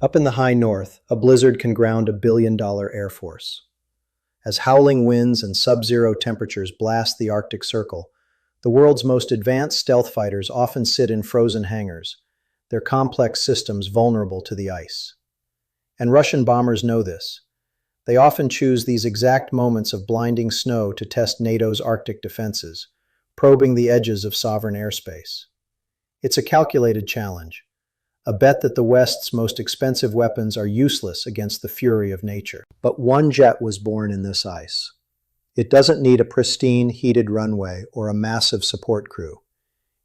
Up in the high north, a blizzard can ground a billion-dollar air force. As howling winds and sub-zero temperatures blast the Arctic Circle, the world's most advanced stealth fighters often sit in frozen hangars, their complex systems vulnerable to the ice. And Russian bombers know this. They often choose these exact moments of blinding snow to test NATO's Arctic defenses, probing the edges of sovereign airspace. It's a calculated challenge, a bet that the West's most expensive weapons are useless against the fury of nature. But one jet was born in this ice. It doesn't need a pristine, heated runway or a massive support crew.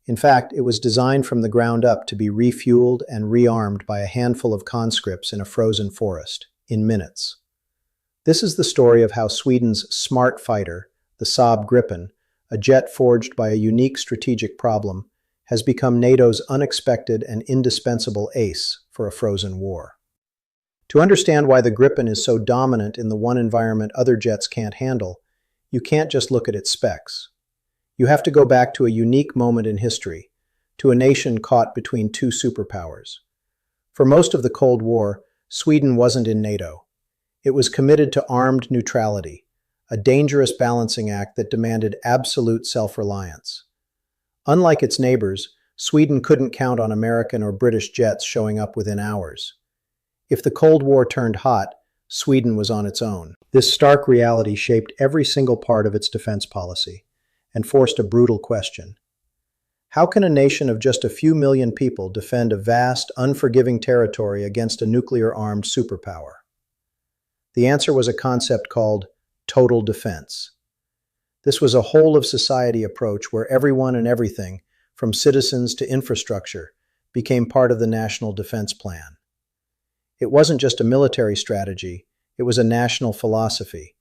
In fact, it was designed from the ground up to be refueled and rearmed by a handful of conscripts in a frozen forest, in minutes. This is the story of how Sweden's smart fighter, the Saab Gripen, a jet forged by a unique strategic problem, has become NATO's unexpected and indispensable ace for a frozen war. To understand why the Gripen is so dominant in the one environment other jets can't handle, you can't just look at its specs. You have to go back to a unique moment in history, to a nation caught between two superpowers. For most of the Cold War, Sweden wasn't in NATO. It was committed to armed neutrality, a dangerous balancing act that demanded absolute self-reliance. Unlike its neighbors, Sweden couldn't count on American or British jets showing up within hours. If the Cold War turned hot, Sweden was on its own. This stark reality shaped every single part of its defense policy and forced a brutal question. How can a nation of just a few million people defend a vast, unforgiving territory against a nuclear-armed superpower? The answer was a concept called total defense. This was a whole-of-society approach where everyone and everything, from citizens to infrastructure, became part of the national defense plan. It wasn't just a military strategy, it was a national philosophy,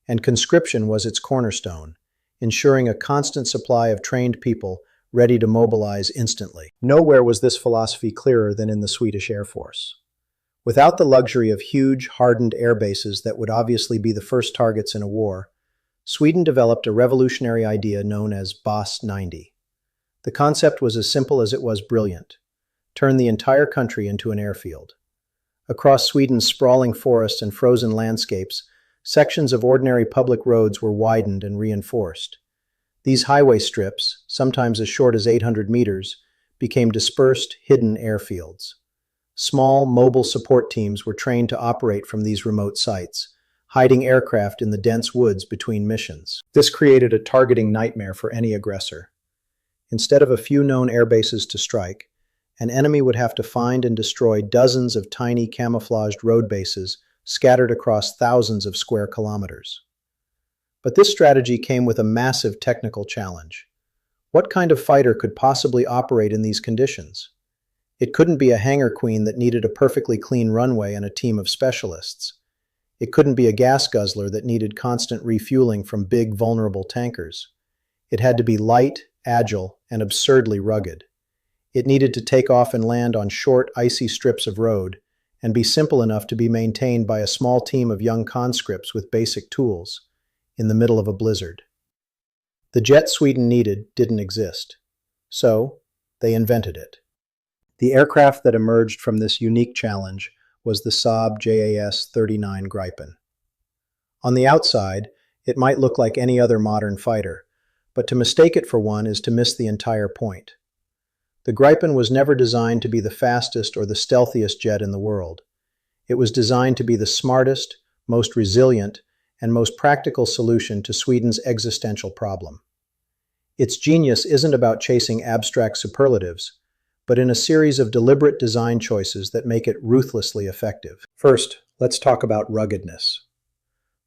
and conscription was its cornerstone, ensuring a constant supply of trained people ready to mobilize instantly. Nowhere was this philosophy clearer than in the Swedish Air Force. Without the luxury of huge, hardened air bases that would obviously be the first targets in a war, Sweden developed a revolutionary idea known as BAS 90. The concept was as simple as it was brilliant. Turn the entire country into an airfield. Across Sweden's sprawling forests and frozen landscapes, sections of ordinary public roads were widened and reinforced. These highway strips, sometimes as short as 800 meters, became dispersed, hidden airfields. Small, mobile support teams were trained to operate from these remote sites, hiding aircraft in the dense woods between missions. This created a targeting nightmare for any aggressor. Instead of a few known air bases to strike, an enemy would have to find and destroy dozens of tiny camouflaged road bases scattered across thousands of square kilometers. But this strategy came with a massive technical challenge. What kind of fighter could possibly operate in these conditions? It couldn't be a hangar queen that needed a perfectly clean runway and a team of specialists. It couldn't be a gas guzzler that needed constant refueling from big, vulnerable tankers. It had to be light, agile, and absurdly rugged. It needed to take off and land on short, icy strips of road, and be simple enough to be maintained by a small team of young conscripts with basic tools, in the middle of a blizzard. The jet Sweden needed didn't exist. So, they invented it. The aircraft that emerged from this unique challenge was the Saab JAS-39 Gripen. On the outside, it might look like any other modern fighter, but to mistake it for one is to miss the entire point. The Gripen was never designed to be the fastest or the stealthiest jet in the world. It was designed to be the smartest, most resilient, and most practical solution to Sweden's existential problem. Its genius isn't about chasing abstract superlatives, but in a series of deliberate design choices that make it ruthlessly effective. First, let's talk about ruggedness.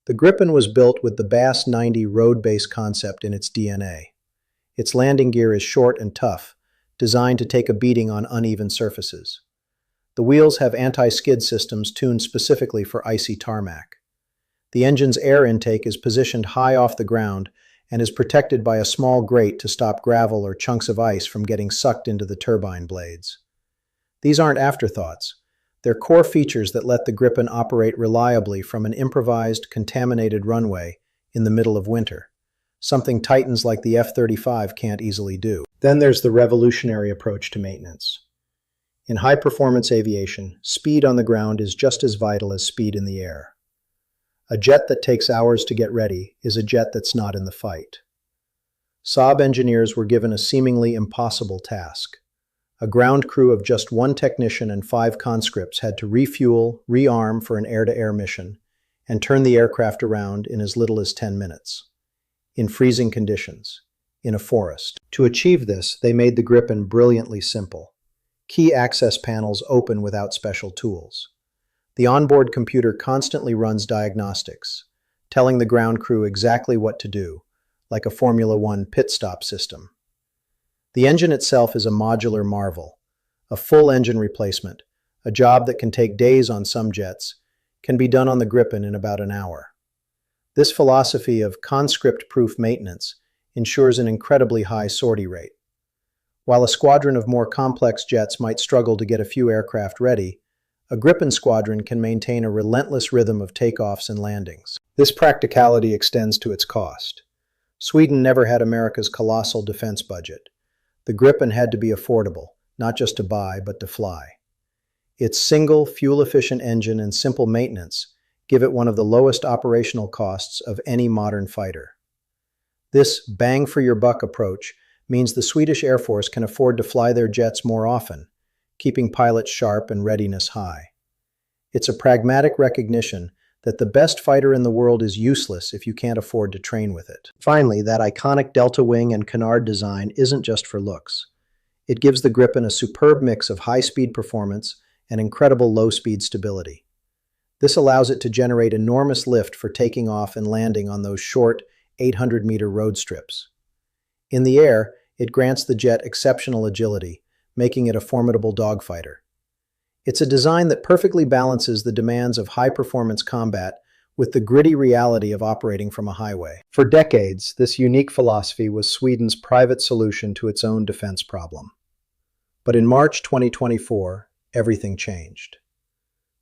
The Gripen was built with the BAS 90 road-based concept in its DNA. Its landing gear is short and tough, designed to take a beating on uneven surfaces. The wheels have anti-skid systems tuned specifically for icy tarmac. The engine's air intake is positioned high off the ground and is protected by a small grate to stop gravel or chunks of ice from getting sucked into the turbine blades. These aren't afterthoughts. They're core features that let the Gripen operate reliably from an improvised, contaminated runway in the middle of winter, something Titans like the F-35 can't easily do. Then there's the revolutionary approach to maintenance. In high-performance aviation, speed on the ground is just as vital as speed in the air. A jet that takes hours to get ready is a jet that's not in the fight. Saab engineers were given a seemingly impossible task. A ground crew of just one technician and 5 conscripts had to refuel, rearm for an air-to-air mission, and turn the aircraft around in as little as 10 minutes. In freezing conditions, in a forest. To achieve this, they made the Gripen brilliantly simple. Key access panels open without special tools. The onboard computer constantly runs diagnostics, telling the ground crew exactly what to do, like a Formula One pit stop system. The engine itself is a modular marvel. A full engine replacement, a job that can take days on some jets, can be done on the Gripen in about an hour. This philosophy of conscript-proof maintenance ensures an incredibly high sortie rate. While a squadron of more complex jets might struggle to get a few aircraft ready, a Gripen squadron can maintain a relentless rhythm of takeoffs and landings. This practicality extends to its cost. Sweden never had America's colossal defense budget. The Gripen had to be affordable, not just to buy, but to fly. Its single, fuel-efficient engine and simple maintenance give it one of the lowest operational costs of any modern fighter. This bang-for-your-buck approach means the Swedish Air Force can afford to fly their jets more often, keeping pilots sharp and readiness high. It's a pragmatic recognition that the best fighter in the world is useless if you can't afford to train with it. Finally, that iconic delta wing and canard design isn't just for looks. It gives the Gripen a superb mix of high-speed performance and incredible low-speed stability. This allows it to generate enormous lift for taking off and landing on those short, 800-meter road strips. In the air, it grants the jet exceptional agility, making it a formidable dogfighter. It's a design that perfectly balances the demands of high-performance combat with the gritty reality of operating from a highway. For decades, this unique philosophy was Sweden's private solution to its own defense problem. But in March 2024, everything changed.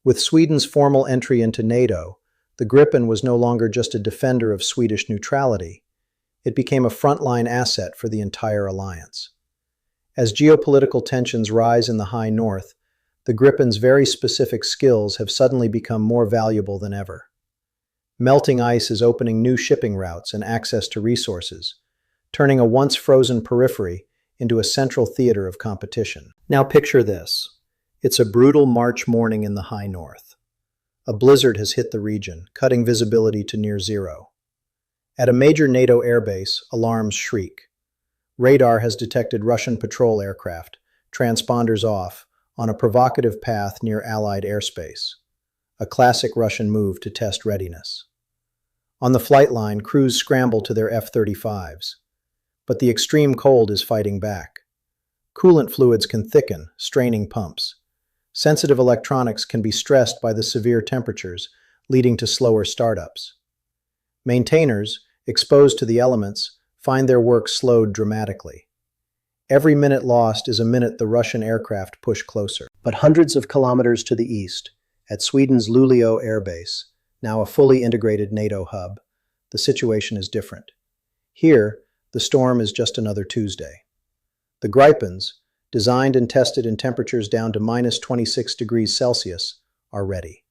With Sweden's formal entry into NATO, the Gripen was no longer just a defender of Swedish neutrality. It became a frontline asset for the entire alliance. As geopolitical tensions rise in the high north, the Gripen's very specific skills have suddenly become more valuable than ever. Melting ice is opening new shipping routes and access to resources, turning a once frozen periphery into a central theater of competition. Now picture this. It's a brutal March morning in the high north. A blizzard has hit the region, cutting visibility to near zero. At a major NATO airbase, alarms shriek. Radar has detected Russian patrol aircraft, transponders off, on a provocative path near Allied airspace. A classic Russian move to test readiness. On the flight line, crews scramble to their F-35s. But the extreme cold is fighting back. Coolant fluids can thicken, straining pumps. Sensitive electronics can be stressed by the severe temperatures, leading to slower startups. Maintainers, exposed to the elements, find their work slowed dramatically. Every minute lost is a minute the Russian aircraft push closer. But hundreds of kilometers to the east, at Sweden's Luleå Air Base, now a fully integrated NATO hub, the situation is different. Here, the storm is just another Tuesday. The Gripens, designed and tested in temperatures down to minus 26 degrees Celsius, are ready.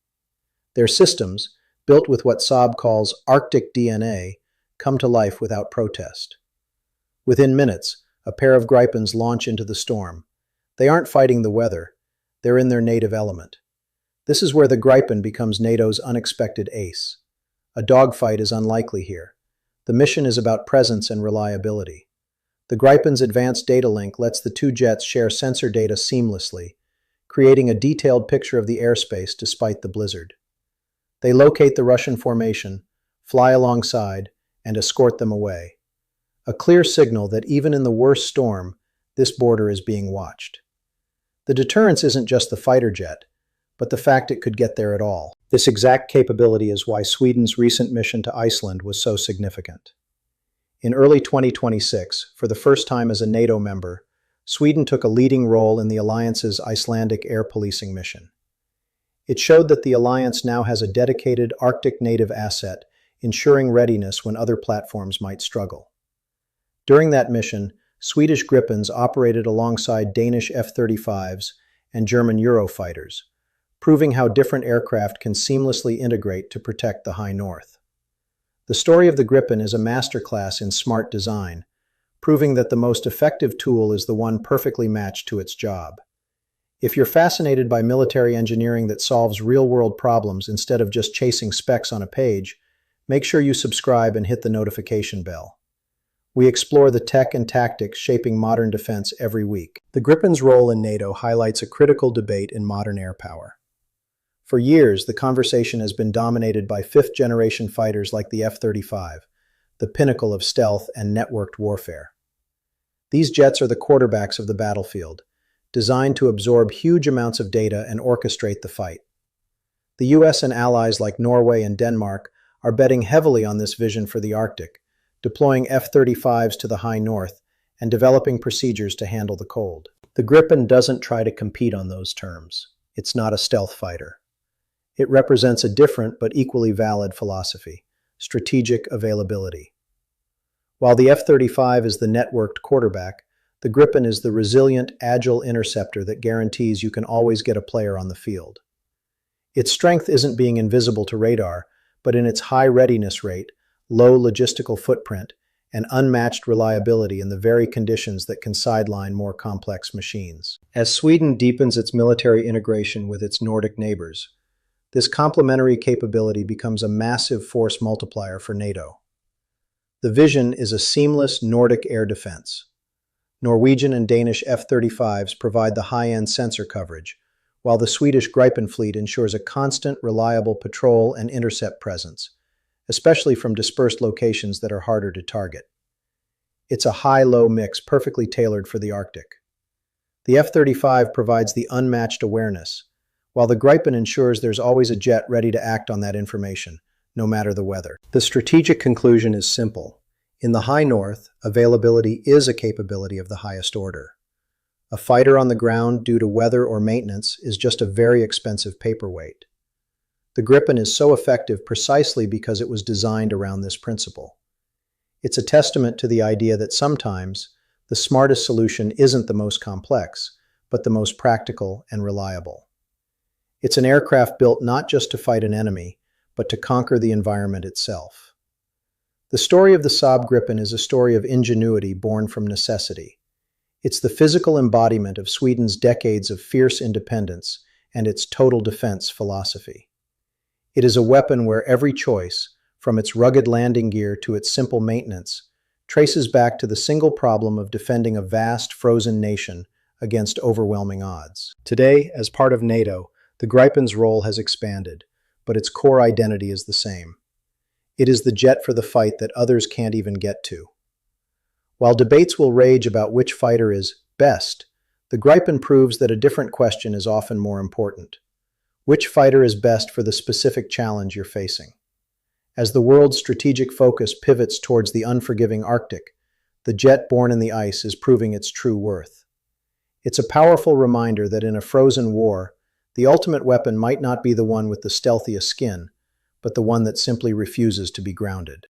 Their systems, built with what Saab calls Arctic DNA, come to life without protest. Within minutes, a pair of Gripens launch into the storm. They aren't fighting the weather, they're in their native element. This is where the Gripen becomes NATO's unexpected ace. A dogfight is unlikely here. The mission is about presence and reliability. The Gripen's advanced data link lets the two jets share sensor data seamlessly, creating a detailed picture of the airspace despite the blizzard. They locate the Russian formation, fly alongside, and escort them away. A clear signal that even in the worst storm, this border is being watched. The deterrence isn't just the fighter jet, but the fact it could get there at all. This exact capability is why Sweden's recent mission to Iceland was so significant. In early 2026, for the first time as a NATO member, Sweden took a leading role in the alliance's Icelandic air policing mission. It showed that the alliance now has a dedicated Arctic native asset, ensuring readiness when other platforms might struggle. During that mission, Swedish Gripens operated alongside Danish F-35s and German Eurofighters, proving how different aircraft can seamlessly integrate to protect the high north. The story of the Gripen is a masterclass in smart design, proving that the most effective tool is the one perfectly matched to its job. If you're fascinated by military engineering that solves real-world problems instead of just chasing specs on a page, make sure you subscribe and hit the notification bell. We explore the tech and tactics shaping modern defense every week. The Gripen's role in NATO highlights a critical debate in modern air power. For years, the conversation has been dominated by fifth-generation fighters like the F-35, the pinnacle of stealth and networked warfare. These jets are the quarterbacks of the battlefield, designed to absorb huge amounts of data and orchestrate the fight. The US and allies like Norway and Denmark are betting heavily on this vision for the Arctic, deploying F-35s to the high north and developing procedures to handle the cold. The Gripen doesn't try to compete on those terms. It's not a stealth fighter. It represents a different but equally valid philosophy: strategic availability. While the F-35 is the networked quarterback, the Gripen is the resilient, agile interceptor that guarantees you can always get a player on the field. Its strength isn't being invisible to radar, but in its high readiness rate, low logistical footprint, and unmatched reliability in the very conditions that can sideline more complex machines. As Sweden deepens its military integration with its Nordic neighbors, this complementary capability becomes a massive force multiplier for NATO. The vision is a seamless Nordic air defense. Norwegian and Danish F-35s provide the high-end sensor coverage, while the Swedish Gripen fleet ensures a constant, reliable patrol and intercept presence, especially from dispersed locations that are harder to target. It's a high-low mix perfectly tailored for the Arctic. The F-35 provides the unmatched awareness, while the Gripen ensures there's always a jet ready to act on that information, no matter the weather. The strategic conclusion is simple. In the high north, availability is a capability of the highest order. A fighter on the ground due to weather or maintenance is just a very expensive paperweight. The Gripen is so effective precisely because it was designed around this principle. It's a testament to the idea that sometimes the smartest solution isn't the most complex, but the most practical and reliable. It's an aircraft built not just to fight an enemy, but to conquer the environment itself. The story of the Saab Gripen is a story of ingenuity born from necessity. It's the physical embodiment of Sweden's decades of fierce independence and its total defense philosophy. It is a weapon where every choice, from its rugged landing gear to its simple maintenance, traces back to the single problem of defending a vast, frozen nation against overwhelming odds. Today, as part of NATO, the Gripen's role has expanded, but its core identity is the same. It is the jet for the fight that others can't even get to. While debates will rage about which fighter is best, the Gripen proves that a different question is often more important. Which fighter is best for the specific challenge you're facing? As the world's strategic focus pivots towards the unforgiving Arctic, the jet born in the ice is proving its true worth. It's a powerful reminder that in a frozen war, the ultimate weapon might not be the one with the stealthiest skin, but the one that simply refuses to be grounded.